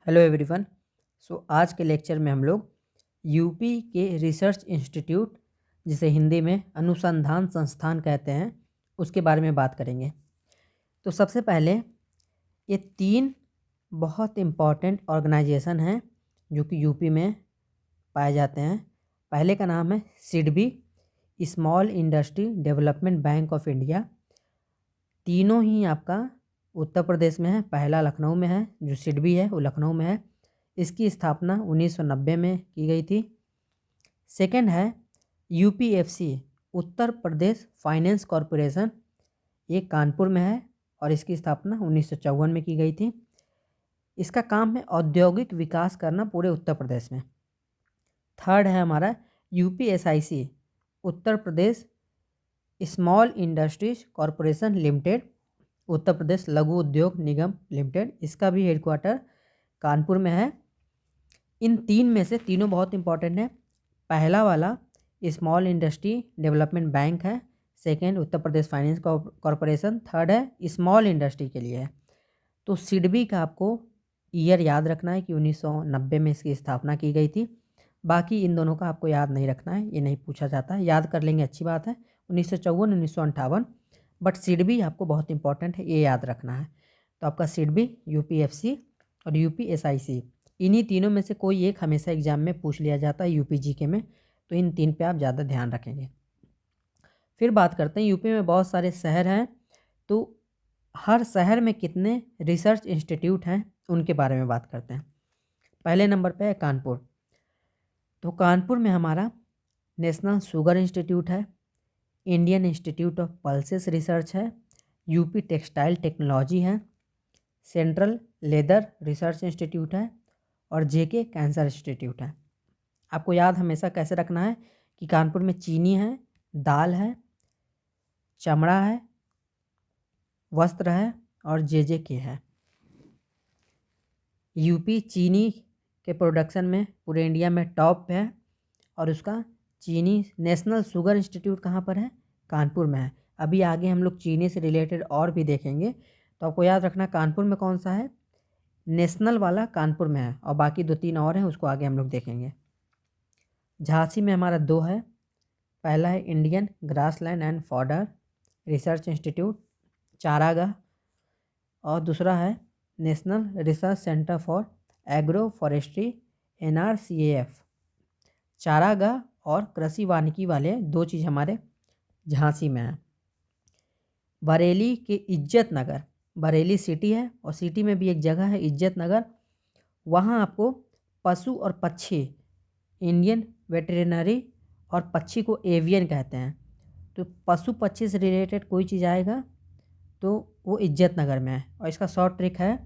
Hello everyone. आज के lecture में हम लोग यूपी के रिसर्च इंस्टीट्यूट, जिसे हिंदी में अनुसंधान संस्थान कहते हैं, उसके बारे में बात करेंगे। तो सबसे पहले ये 3 बहुत इम्पॉर्टेंट ऑर्गेनाइजेशन हैं जो कि यूपी में पाए जाते हैं। पहले का नाम है SIDBI, small industry development bank of India. तीनों ही आपका उत्तर प्रदेश में है। पहला लखनऊ में है, जो सिडबी है वो लखनऊ में है। इसकी स्थापना 1990 में की गई थी। सेकंड है यूपीएफसी, उत्तर प्रदेश फाइनेंस कॉरपोरेशन, ये कानपुर में है और इसकी स्थापना 1954 में की गई थी। इसका काम है औद्योगिक विकास करना पूरे उत्तर प्रदेश में। थर्ड है हमारा यूपीएसआईसी, Uttar Pradesh small industries corporation limited, Uttar Pradesh लघु उद्योग निगम लिमिटेड। इसका भी हेडक्वार्टर कानपुर में है। इन 3 में से तीनों बहुत इंपॉर्टेंट है। पहला वाला स्मॉल इंडस्ट्री डेवलपमेंट बैंक है, second Uttar Pradesh finance corporation, third है स्मॉल इंडस्ट्री के लिए है। तो सिडबी का आपको ईयर याद रखना है कि 1990 में इसकी स्थापना की गई थी। बाकी इन दोनों का आपको याद नहीं रखना है, ये नहीं पूछा जाता है। याद कर लेंगे अच्छी बात है, 1954 1958, बट सिडबी आपको बहुत इंपॉर्टेंट है, ये याद रखना है। तो आपका सिडबी, यूपीएफसी और यूपीएसआईसी, इन्हीं तीनों में से कोई एक हमेशा एग्जाम में पूछ लिया जाता है यूपीजीके में। तो इन 3 पे आप ज़्यादा ध्यान रखेंगे। फिर बात करते हैं यूपी में बहुत सारे शहर हैं, तो हर शहर में कितने रिसर्च इंस्टीट्यूट हैं उनके बारे में बात करते हैं। पहले नंबर पे है कानपुर। तो कानपुर में हमारा नेशनल शुगर इंस्टीट्यूट है, Indian institute of pulses research है, यूपी टेक्सटाइल टेक्नोलॉजी है, सेंट्रल लेदर रिसर्च इंस्टीट्यूट है और जेके कैंसर इंस्टीट्यूट है। आपको याद हमेशा कैसे रखना है कि कानपुर में चीनी है, दाल है, चमड़ा है, वस्त्र है और जेजेके है। यूपी चीनी के प्रोडक्शन में पूरे इंडिया में टॉप है और उसका चीनी नेशनल शुगर इंस्टीट्यूट कहाँ पर है? कानपुर में है। अभी आगे हम लोग चीनी से रिलेटेड और भी देखेंगे, तो आपको याद रखना कानपुर में कौन सा है, नेशनल वाला कानपुर में है, और बाकी 2-3 और हैं, उसको आगे हम लोग देखेंगे। झांसी में हमारा 2 है। पहला है Indian grassland and fodder research institute चारागाह, और दूसरा है national research centre for agro forestry NRCAF। चारागाह और कृषि वानिकी वाले 2 चीज़ हमारे झांसी में है। बरेली के इज्जत नगर, बरेली सिटी है और सिटी में भी एक जगह है इज्जत नगर, वहाँ आपको पशु और पक्षी, इंडियन वेटरिनरी, और पक्षी को एवियन कहते हैं। तो पशु पक्षी से रिलेटेड कोई चीज़ आएगा तो वो इज्जत नगर में है। और इसका शॉर्ट ट्रिक है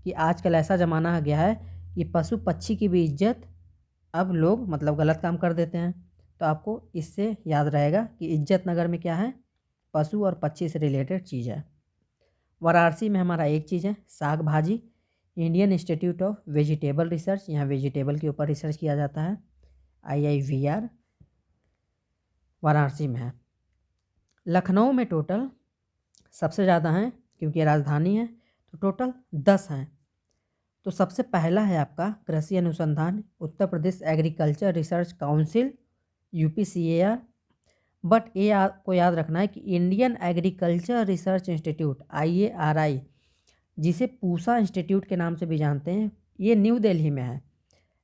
कि आजकल ऐसा ज़माना आ गया है कि पशु पक्षी की भी इज्जत अब लोग मतलब गलत काम कर देते हैं। तो आपको इससे याद रहेगा कि इज्जत नगर में क्या है, पशु और पक्षी से रिलेटेड चीज़ है। वाराणसी में हमारा एक चीज़ है साग भाजी, Indian institute of vegetable research, यहाँ वेजिटेबल के ऊपर रिसर्च किया जाता है, IIVR वाराणसी में है। लखनऊ में टोटल सबसे ज़्यादा हैं क्योंकि राजधानी है, तो टोटल 10 हैं। तो सबसे पहला है आपका कृषि अनुसंधान Uttar Pradesh agriculture research council UPCAR। But ये आपको याद रखना है कि Indian agriculture research institute IARI, जिसे पूसा इंस्टीट्यूट के नाम से भी जानते हैं, ये न्यू दिल्ली में है।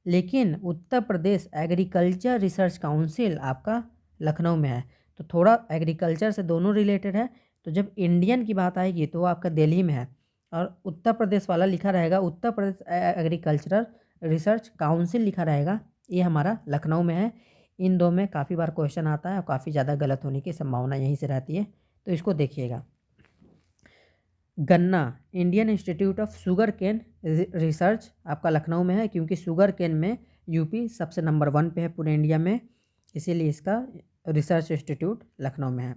लेकिन उत्तर प्रदेश एग्रीकल्चर रिसर्च काउंसिल आपका लखनऊ में है। तो थोड़ा एग्रीकल्चर से दोनों रिलेटेड है। तो जब इंडियन की बात आएगी तो वो आपका दिल्ली में है, और उत्तर प्रदेश वाला लिखा रहेगा Uttar Pradesh agricultural research council लिखा रहेगा, ये हमारा लखनऊ में है। इन दो में काफ़ी बार क्वेश्चन आता है और काफ़ी ज़्यादा गलत होने की संभावना यहीं से रहती है, तो इसको देखिएगा। गन्ना, Indian institute of sugar cane research आपका लखनऊ में है, क्योंकि शुगर केन में यूपी सबसे नंबर 1 पे है पूरे इंडिया में, इसीलिए इसका रिसर्च इंस्टीट्यूट लखनऊ में है।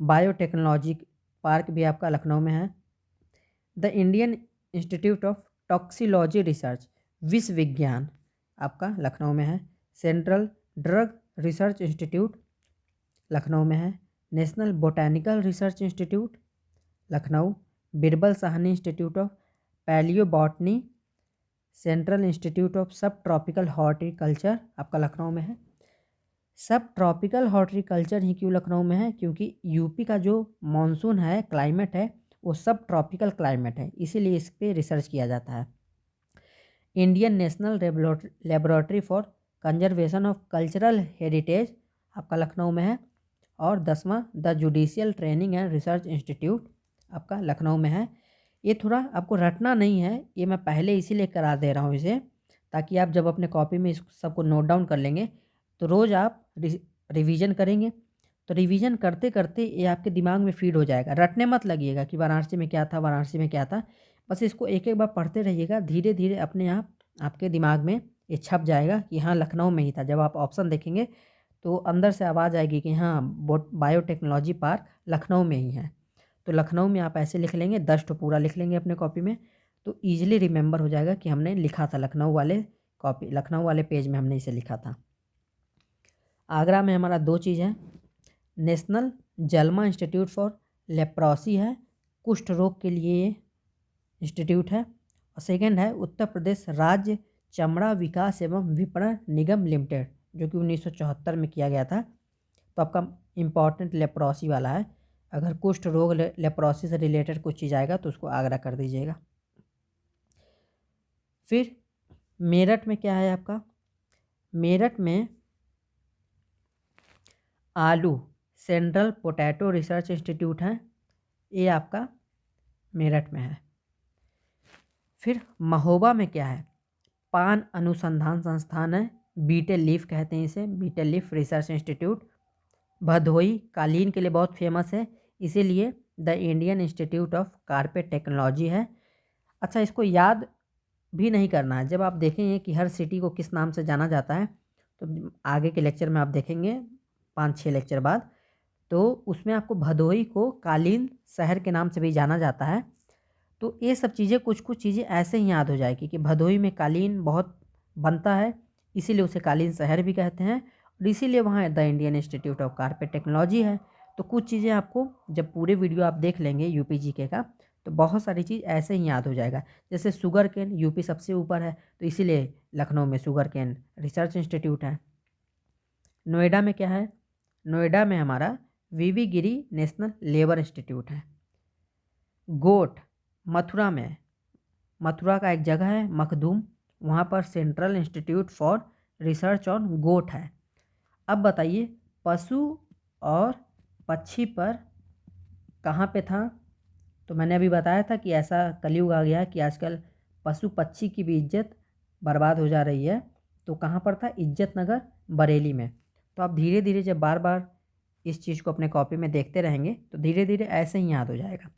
बायोटेक्नोलॉजी पार्क भी आपका लखनऊ में है। The Indian institute of toxicology research विश्व विज्ञान आपका लखनऊ में है। Central drug research institute Lucknow में है। National botanical research institute Lucknow. Birbal Sahni institute of palaeobotany central institute of subtropical horticulture आपका लखनऊ में है। सब ट्रॉपिकल हॉर्टिकल्चर ही क्यों लखनऊ में है? क्योंकि यूपी का जो मानसून है, क्लाइमेट है, वो सब ट्रॉपिकल क्लाइमेट है, इसीलिए इस पर रिसर्च किया जाता है। Indian national laboratory for conservation of cultural heritage आपका लखनऊ में है। और 10वां the judicial training and research institute आपका लखनऊ में है। ये थोड़ा आपको रटना नहीं है, ये मैं पहले इसीलिए करा दे रहा हूँ इसे, ताकि आप जब अपने कॉपी में इस सबको नोट डाउन कर लेंगे तो रोज़ आप रिवीजन करेंगे, तो रिवीजन करते करते ये आपके दिमाग में फीड हो जाएगा। रटने मत लगिएगा कि वाराणसी में क्या था, वाराणसी में क्या था, बस इसको एक एक बार पढ़ते रहिएगा, धीरे धीरे अपने आप आपके दिमाग में ये छप जाएगा कि हाँ लखनऊ में ही था। जब आप ऑप्शन देखेंगे तो अंदर से आवाज़ आएगी कि हाँ बायोटेक्नोलॉजी पार्क लखनऊ में ही है। तो लखनऊ में आप ऐसे लिख लेंगे, 10 तो पूरा लिख लेंगे अपने कॉपी में, तो ईजिली रिमेंबर हो जाएगा कि हमने लिखा था लखनऊ वाले पेज में हमने इसे लिखा था। आगरा में हमारा 2 चीज़ है, नेशनल जलमा इंस्टीट्यूट फॉर लेप्रोसी है, कुष्ठ रोग के लिए ये इंस्टीट्यूट है। और सेकेंड है उत्तर प्रदेश राज्य चमड़ा विकास एवं विपणन निगम लिमिटेड, जो कि 1974 में किया गया था। तो आपका इम्पॉर्टेंट लेप्रोसी वाला है, अगर कुष्ठ रोग लेप्रोसी से रिलेटेड कुछ चीज़ आएगा तो उसको आगरा कर दीजिएगा। फिर मेरठ में क्या है आपका? मेरठ में आलू सेंट्रल पोटैटो रिसर्च इंस्टीट्यूट है, ये आपका मेरठ में है। फिर महोबा में क्या है? पान अनुसंधान संस्थान है, बीटेल लीफ कहते हैं इसे, बीटेल लीफ रिसर्च इंस्टीट्यूट। भदोई कालीन के लिए बहुत फेमस है, इसीलिए the Indian institute of carpet technology है। अच्छा, इसको याद भी नहीं करना है, जब आप देखेंगे कि हर सिटी को किस नाम से जाना जाता है, तो आगे के लेक्चर में आप देखेंगे 5-6 लेक्चर बाद, तो उसमें आपको भदोई को कालीन शहर के नाम से भी जाना जाता है। तो ये सब चीज़ें कुछ कुछ चीज़ें ऐसे ही याद हो जाएगी कि भदोई में कालीन बहुत बनता है, इसीलिए उसे कालीन शहर भी कहते हैं, और इसीलिए वहाँ the Indian institute of carpet technology है। तो कुछ चीज़ें आपको जब पूरे वीडियो आप देख लेंगे यूपी जीके का, तो बहुत सारी चीज़ ऐसे ही याद हो जाएगा। जैसे शुगर केन, यूपी सबसे ऊपर है, तो इसीलिए लखनऊ में शुगर केन रिसर्च इंस्टीट्यूट है। नोएडा में क्या है? नोएडा में हमारा वीवी गिरी नेशनल लेबर इंस्टीट्यूट है। गोट मथुरा में, मथुरा का एक जगह है मखदूम, वहाँ पर central institute for research on goat है। अब बताइए पशु और पक्षी पर कहाँ पे था? तो मैंने अभी बताया था कि ऐसा कलयुग आ गया कि आजकल पशु पक्षी की भी इज्जत बर्बाद हो जा रही है। तो कहाँ पर था? इज्जत नगर बरेली में। तो आप धीरे धीरे जब बार बार इस चीज़ को अपने कॉपी में देखते रहेंगे तो धीरे धीरे ऐसे ही याद हो जाएगा।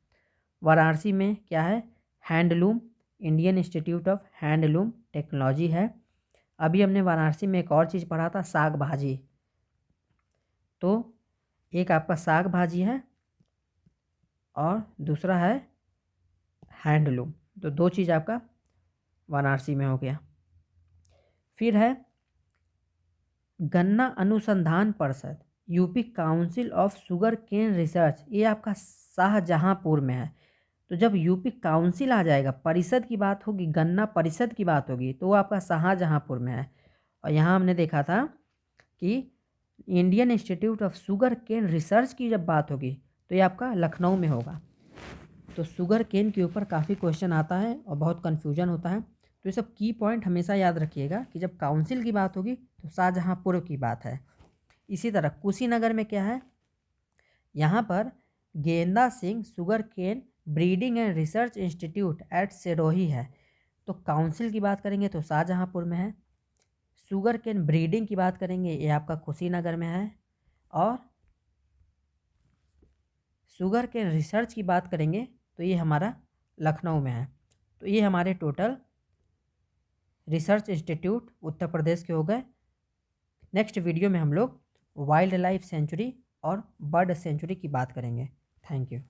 वाराणसी में क्या है? Handloom, Indian institute of handloom technology है। अभी हमने वाराणसी में एक और चीज़ पढ़ा था, साग भाजी, तो एक आपका साग भाजी है और दूसरा है हैंडलूम, तो 2 चीज़ आपका वाराणसी में हो गया। फिर है गन्ना अनुसंधान परिषद, UP council of sugar cane research, ये आपका शाहजहांपुर में है। तो जब यूपी काउंसिल आ जाएगा, परिषद की बात होगी, गन्ना परिषद की बात होगी, तो वो आपका शाहजहांपुर में है। और यहाँ हमने देखा था कि Indian institute of sugar cane research की जब बात होगी तो ये आपका लखनऊ में होगा। तो शुगर केन के ऊपर काफ़ी क्वेश्चन आता है और बहुत कन्फ्यूजन होता है, तो ये सब की पॉइंट हमेशा याद रखिएगा कि जब काउंसिल की बात होगी तो शाहजहांपुर की बात है। इसी तरह कुशीनगर में क्या है? यहाँ पर Genda Singh sugar cane breeding and research institute at Sirohi है। तो काउंसिल की बात करेंगे तो शाहजहांपुर में है, शुगर केन ब्रीडिंग की बात करेंगे ये आपका कुशीनगर में है, और शुगर केन रिसर्च की बात करेंगे तो ये हमारा लखनऊ में है। तो ये हमारे total research institute Uttar Pradesh के हो गए। नेक्स्ट वीडियो में हम लोग वाइल्ड लाइफ सेंचुरी और बर्ड सेंचुरी की बात करेंगे। Thank you.